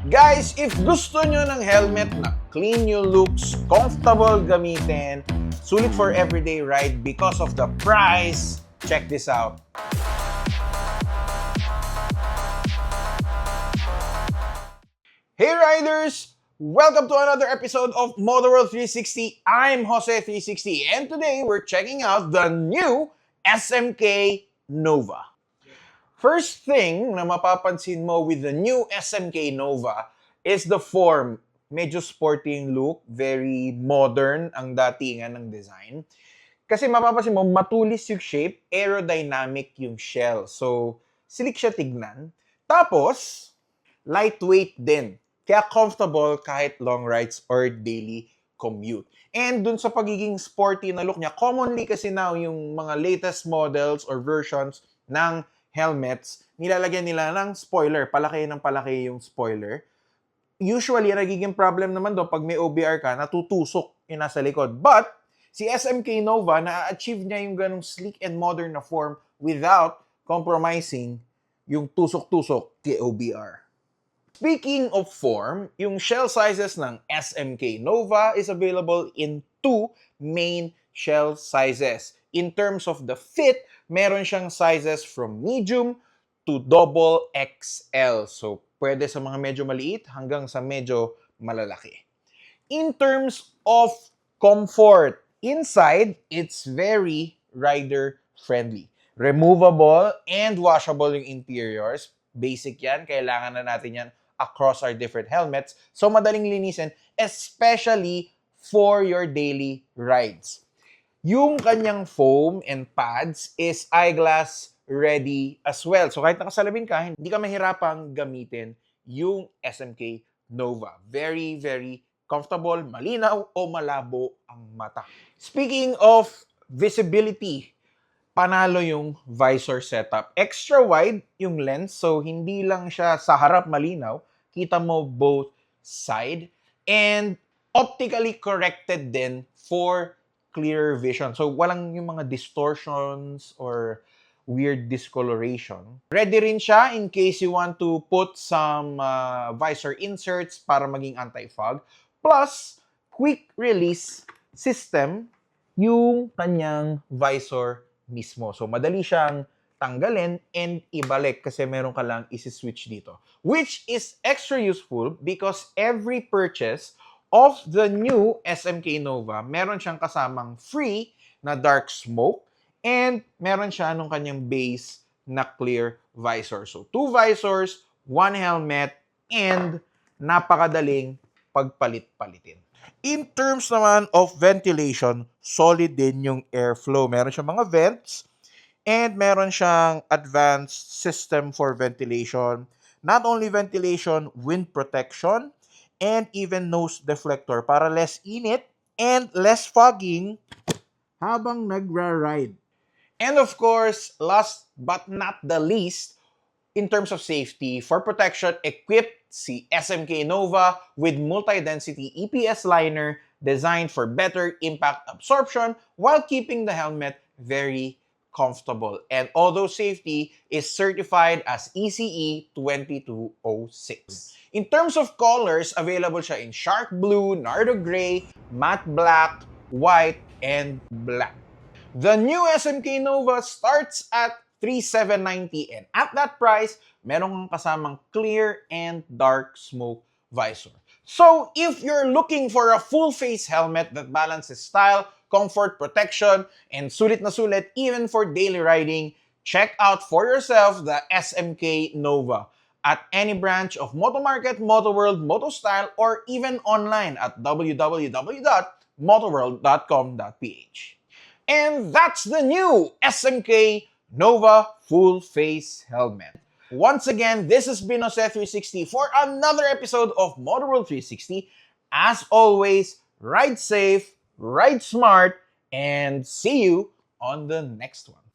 Guys, if gusto nyo ng helmet na clean yung looks, comfortable gamitin, sulit for everyday ride because of the price, check this out. Hey riders! Welcome to another episode of Motorworld 360. I'm Jose360 and today we're checking out the new SMK Nova. First thing na mapapansin mo with the new SMK Nova is the form. Medyo sporty yung look, very modern ang datingan ng design. Kasi mapapansin mo, matulis yung shape, aerodynamic yung shell. So, slick siya tignan. Tapos, lightweight din. Kaya comfortable kahit long rides or daily commute. And dun sa pagiging sporty na look niya, commonly kasi now yung mga latest models or versions ng helmets, nilalagyan nila ng spoiler. Palaki ng palaki yung spoiler. Usually, nagiging problem naman doon pag may OBR ka, natutusok yung nasa likod. But, si SMK Nova, na-achieve niya yung ganong sleek and modern na form without compromising yung tusok-tusok kay OBR. Speaking of form, yung shell sizes ng SMK Nova is available in two main shell sizes. In terms of the fit, meron siyang sizes from medium to double XL. So, pwede sa mga medyo maliit hanggang sa medyo malalaki. In terms of comfort, inside, it's very rider-friendly. Removable and washable yung interiors. Basic yan. Kailangan na natin yan across our different helmets. So, madaling linisin, especially for your daily rides. Yung kanyang foam and pads is eyeglass ready as well. So, kahit nakasalamin ka, hindi ka mahirapang gamitin yung SMK Nova. Very, very comfortable, malinaw o malabo ang mata. Speaking of visibility, panalo yung visor setup. Extra wide yung lens, so hindi lang siya sa harap malinaw, kita mo both side, and optically corrected din for clearer vision. So walang yung mga distortions or weird discoloration. Ready rin siya in case you want to put some visor inserts para maging anti-fog. Plus, quick release system yung kanyang visor mismo. So, madali siyang tanggalin and ibalik kasi meron ka lang isi-switch dito. Which is extra useful because every purchase of the new SMK Nova, meron siyang kasamang free na dark smoke and meron siya nung kanyang base na clear visor. So, 2 visors, 1 helmet, and napakadaling pagpalit-palitin. In terms naman of ventilation, solid din yung airflow. Meron siyang mga vents and meron siyang advanced system for ventilation. Not only ventilation, wind protection, and even nose deflector para less init and less fogging habang nagra-ride. And of course, last but not the least, in terms of safety, for protection, equipped si SMK Nova with multi-density EPS liner designed for better impact absorption while keeping the helmet very comfortable. And although safety is certified as ECE 2206. In terms of colors, available siya in shark blue, nardo gray, matte black, white, and black. The new SMK Nova starts at $3,790 and at that price, meron kang kasamang clear and dark smoke visor. So, if you're looking for a full-face helmet that balances style, comfort, protection, and sulit na sulit even for daily riding, check out for yourself the SMK Nova at any branch of Motomarket, Motoworld, Motostyle, or even online at www.motoworld.com.ph. And that's the new SMK Nova Full Face Helmet. Once again, this has been Jose360 for another episode of Motorworld 360. As always, ride safe, ride smart, and see you on the next one.